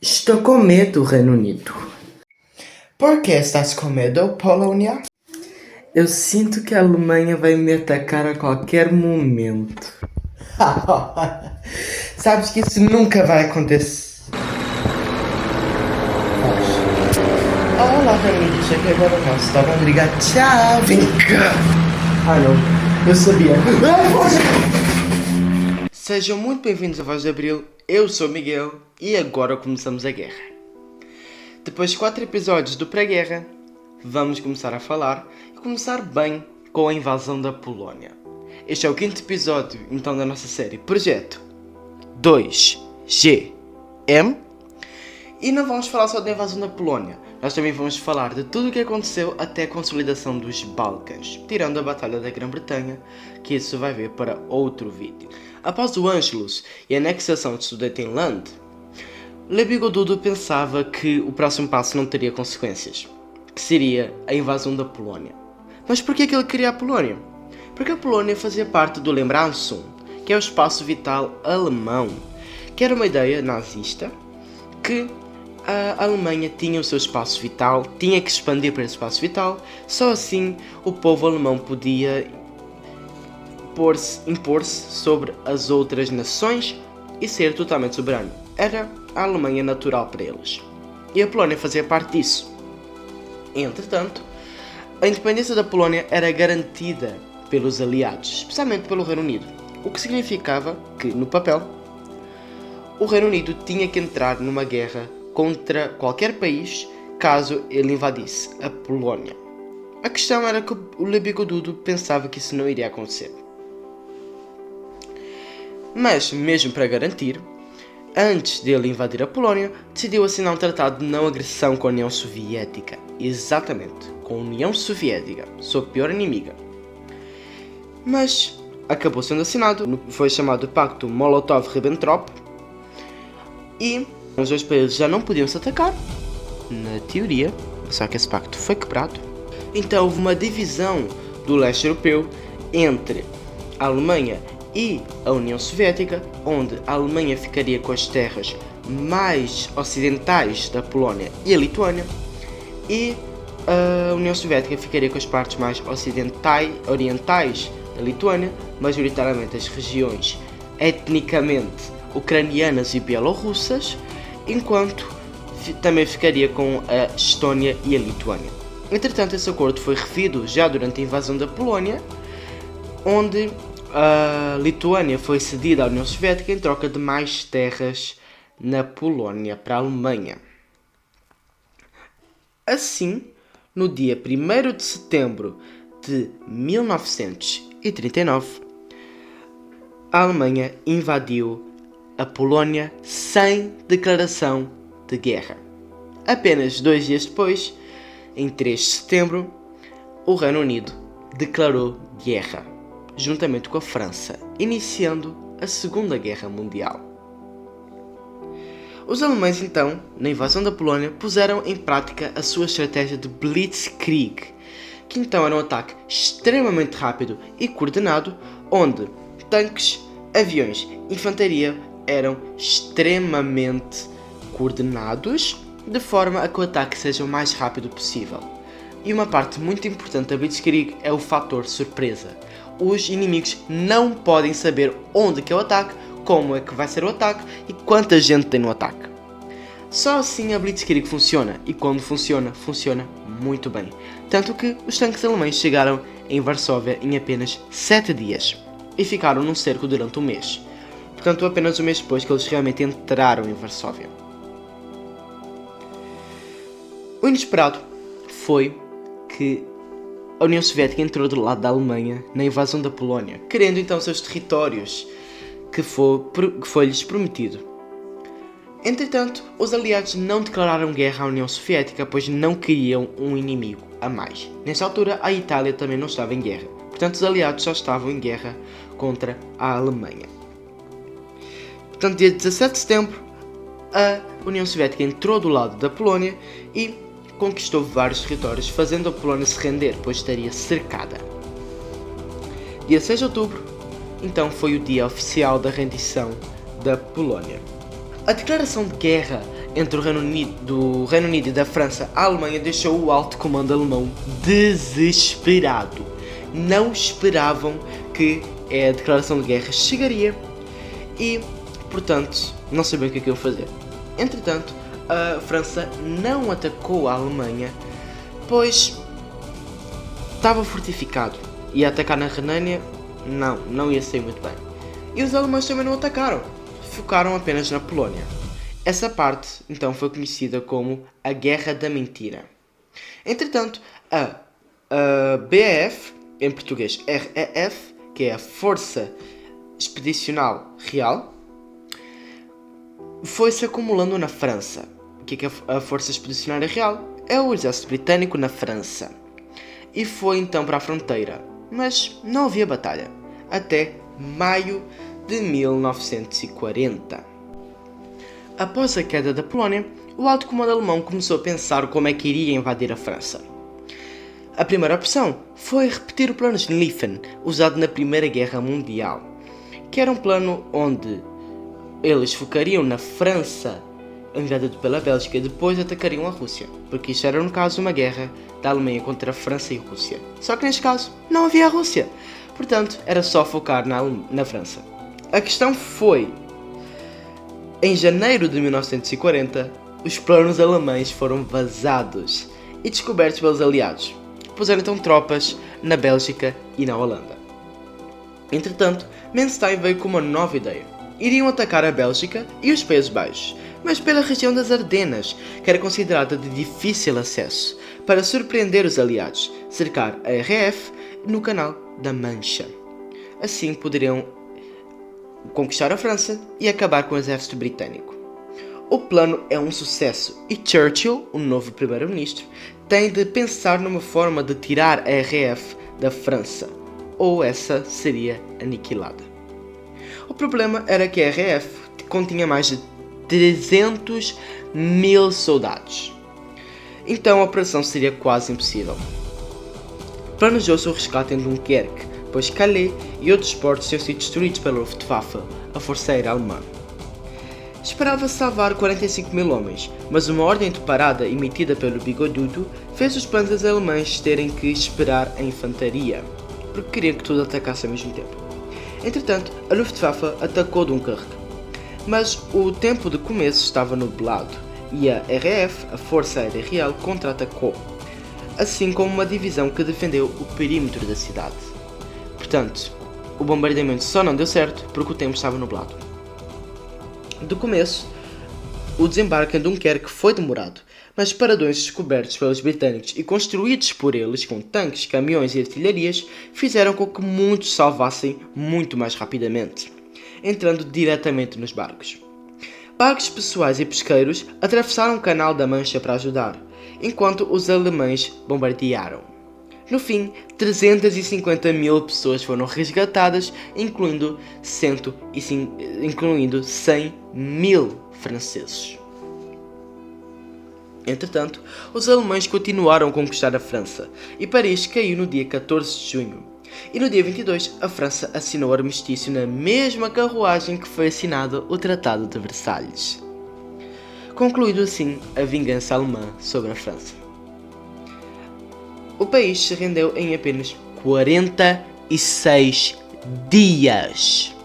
Estou com medo, Reino Unido. Por que estás com medo, Polônia? Eu sinto que a Alemanha vai me atacar a qualquer momento. Sabes que isso nunca vai acontecer. Olá, Reino Unido, cheguei agora não. Está bom, obrigado. Tchau, vem cá. Ah não, eu sabia. Sejam muito bem-vindos à Voz de Abril. Eu sou Miguel e agora começamos a guerra. Depois de 4 episódios do pré-guerra, vamos começar a falar e começar bem com a invasão da Polónia. Este é o 5º episódio então da nossa série Projeto 2GM. E não vamos falar só da invasão da Polónia, nós também vamos falar de tudo o que aconteceu até a consolidação dos Balcãs, tirando a Batalha da Grã-Bretanha, que isso vai ver para outro vídeo. Após o Anschluss e a anexação de Sudetenland, Le Bigodudo pensava que o próximo passo não teria consequências, que seria a invasão da Polónia. Mas por que ele queria a Polónia? Porque a Polónia fazia parte do Lembranzum, que é o espaço vital alemão, que era uma ideia nazista que a Alemanha tinha o seu espaço vital, tinha que expandir para esse espaço vital, só assim o povo alemão podia impor-se sobre as outras nações e ser totalmente soberano. Era a Alemanha natural para eles. E a Polónia fazia parte disso. Entretanto, a independência da Polónia era garantida pelos aliados, especialmente pelo Reino Unido, o que significava que, no papel, o Reino Unido tinha que entrar numa guerra contra qualquer país caso ele invadisse a Polónia. A questão era que o Le Bigodudo pensava que isso não iria acontecer. Mas, mesmo para garantir, antes dele invadir a Polónia, decidiu assinar um tratado de não agressão com a União Soviética. Exatamente, com a União Soviética, sua pior inimiga. Mas acabou sendo assinado, foi chamado Pacto Molotov-Ribbentrop, e os dois países já não podiam se atacar, na teoria, só que esse pacto foi quebrado. Então houve uma divisão do leste europeu entre a Alemanha e a União Soviética, onde a Alemanha ficaria com as terras mais ocidentais da Polónia e a Lituânia, e a União Soviética ficaria com as partes mais orientais da Lituânia, majoritariamente as regiões etnicamente ucranianas e bielorrussas, enquanto também ficaria com a Estónia e a Lituânia. Entretanto, esse acordo foi revido já durante a invasão da Polónia, onde a Lituânia foi cedida à União Soviética em troca de mais terras na Polónia para a Alemanha. Assim, no dia 1º de setembro de 1939, a Alemanha invadiu a Polónia sem declaração de guerra. Apenas 2 dias depois, em 3 de setembro, o Reino Unido declarou guerra, juntamente com a França, iniciando a Segunda Guerra Mundial. Os alemães, então, na invasão da Polónia, puseram em prática a sua estratégia de Blitzkrieg, que então era um ataque extremamente rápido e coordenado, onde tanques, aviões e infantaria eram extremamente coordenados, de forma a que o ataque seja o mais rápido possível. E uma parte muito importante da Blitzkrieg é o fator surpresa. Os inimigos não podem saber onde que é o ataque, como é que vai ser o ataque e quanta gente tem no ataque. Só assim a Blitzkrieg funciona, e quando funciona, funciona muito bem. Tanto que os tanques alemães chegaram em Varsóvia em apenas 7 dias e ficaram num cerco durante um mês. Portanto, apenas um mês depois que eles realmente entraram em Varsóvia. O inesperado foi que a União Soviética entrou do lado da Alemanha na invasão da Polónia, querendo então seus territórios que foi-lhes prometido. Entretanto, os aliados não declararam guerra à União Soviética, pois não queriam um inimigo a mais. Nessa altura, a Itália também não estava em guerra, portanto os aliados só estavam em guerra contra a Alemanha. Portanto, dia 17 de setembro, a União Soviética entrou do lado da Polónia e conquistou vários territórios, fazendo a Polónia se render, pois estaria cercada. Dia 6 de outubro, então, foi o dia oficial da rendição da Polónia. A declaração de guerra entre o do Reino Unido e da França, a Alemanha deixou o alto comando alemão desesperado. Não esperavam que a declaração de guerra chegaria e, portanto, não sabiam o que iam fazer. Entretanto, a França não atacou a Alemanha, pois estava fortificado. E atacar na Renânia, não ia sair muito bem. E os alemães também não atacaram, focaram apenas na Polónia. Essa parte, então, foi conhecida como a Guerra da Mentira. Entretanto, a BAF, em português RAF, que é a Força Expedicional Real, foi-se acumulando na França. O que é a Força Expedicionária Real? É o exército britânico na França. E foi então para a fronteira, mas não havia batalha, até maio de 1940. Após a queda da Polónia, o alto comando alemão começou a pensar como é que iria invadir a França. A primeira opção foi repetir o plano Schlieffen, usado na Primeira Guerra Mundial, que era um plano onde eles focariam na França, invadida pela Bélgica, e depois atacariam a Rússia, porque isto era, no caso, uma guerra da Alemanha contra a França e a Rússia. Só que neste caso não havia a Rússia, portanto era só focar na França. A questão foi, em janeiro de 1940, os planos alemães foram vazados e descobertos pelos aliados. Puseram então tropas na Bélgica e na Holanda. Entretanto, Manstein veio com uma nova ideia. Iriam atacar a Bélgica e os Países Baixos, mas pela região das Ardenas, que era considerada de difícil acesso, para surpreender os aliados, cercar a RAF no Canal da Mancha. Assim poderiam conquistar a França e acabar com o exército britânico. O plano é um sucesso e Churchill, o novo primeiro-ministro, tem de pensar numa forma de tirar a RAF da França, ou essa seria aniquilada. O problema era que a RAF continha mais de 300 mil soldados, então a operação seria quase impossível. Planejou-se o resgate em Dunkerque, pois Calais e outros portos tinham sido destruídos pela Luftwaffe, a força aérea alemã. Esperava-se salvar 45 mil homens, mas uma ordem de parada emitida pelo Bigodudo fez os planos alemães terem que esperar a infantaria, porque queriam que tudo atacasse ao mesmo tempo. Entretanto, a Luftwaffe atacou Dunkerque, mas o tempo de começo estava nublado e a RAF, a Força Aérea Real, contra-atacou, assim como uma divisão que defendeu o perímetro da cidade. Portanto, o bombardeamento só não deu certo porque o tempo estava nublado. Do começo, o desembarque em Dunkerque foi demorado, mas paradões descobertos pelos britânicos e construídos por eles com tanques, caminhões e artilharias fizeram com que muitos salvassem muito mais rapidamente, entrando diretamente nos barcos. Barcos pessoais e pesqueiros atravessaram o Canal da Mancha para ajudar, enquanto os alemães bombardearam. No fim, 350 mil pessoas foram resgatadas, incluindo 100 mil franceses. Entretanto, os alemães continuaram a conquistar a França, e Paris caiu no dia 14 de junho. E no dia 22, a França assinou o armistício na mesma carruagem que foi assinado o Tratado de Versalhes. Concluído assim a vingança alemã sobre a França. O país se rendeu em apenas 46 dias.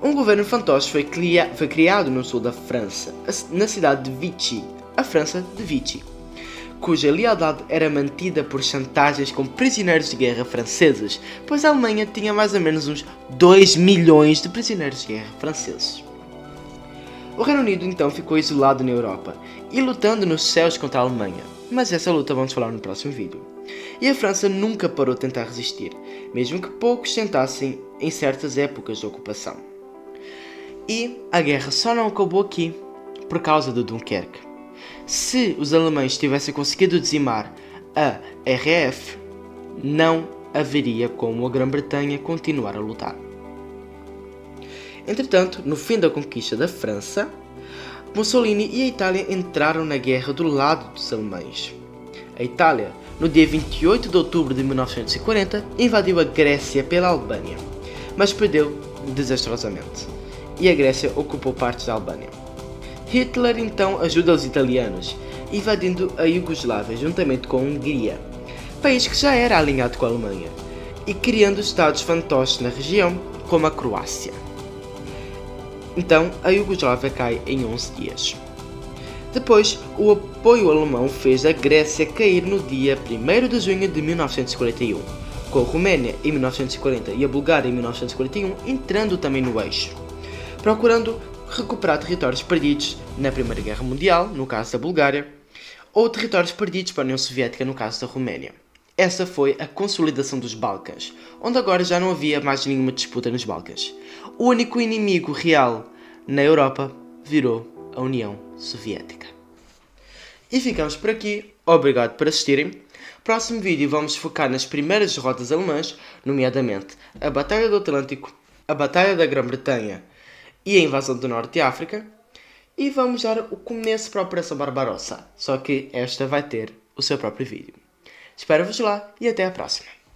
Um governo fantoche foi criado no sul da França, na cidade de Vichy, a França de Vichy, cuja lealdade era mantida por chantagens com prisioneiros de guerra franceses, pois a Alemanha tinha mais ou menos uns 2 milhões de prisioneiros de guerra franceses. O Reino Unido então ficou isolado na Europa e lutando nos céus contra a Alemanha, mas essa luta vamos falar no próximo vídeo. E a França nunca parou de tentar resistir, mesmo que poucos tentassem em certas épocas de ocupação. E a guerra só não acabou aqui, por causa de Dunkerque. Se os alemães tivessem conseguido dizimar a RAF, não haveria como a Grã-Bretanha continuar a lutar. Entretanto, no fim da conquista da França, Mussolini e a Itália entraram na guerra do lado dos alemães. A Itália, no dia 28 de outubro de 1940, invadiu a Grécia pela Albânia, mas perdeu desastrosamente, e a Grécia ocupou partes da Albânia. Hitler então ajuda os italianos, invadindo a Iugoslávia juntamente com a Hungria, país que já era alinhado com a Alemanha, e criando estados fantoches na região, como a Croácia. Então, a Iugoslávia cai em 11 dias. Depois, o apoio alemão fez a Grécia cair no dia 1º de junho de 1941, com a Roménia em 1940 e a Bulgária em 1941 entrando também no eixo, procurando recuperar territórios perdidos na Primeira Guerra Mundial, no caso da Bulgária, ou territórios perdidos para a União Soviética, no caso da Roménia. Essa foi a consolidação dos Balcãs, onde agora já não havia mais nenhuma disputa nos Balcãs. O único inimigo real na Europa virou a União Soviética. E ficamos por aqui. Obrigado por assistirem. Próximo vídeo vamos focar nas primeiras derrotas alemãs, nomeadamente a Batalha do Atlântico, a Batalha da Grã-Bretanha e a invasão do Norte de África. E vamos dar o começo para a Operação Barbarossa, só que esta vai ter o seu próprio vídeo. Espero-vos lá e até a próxima.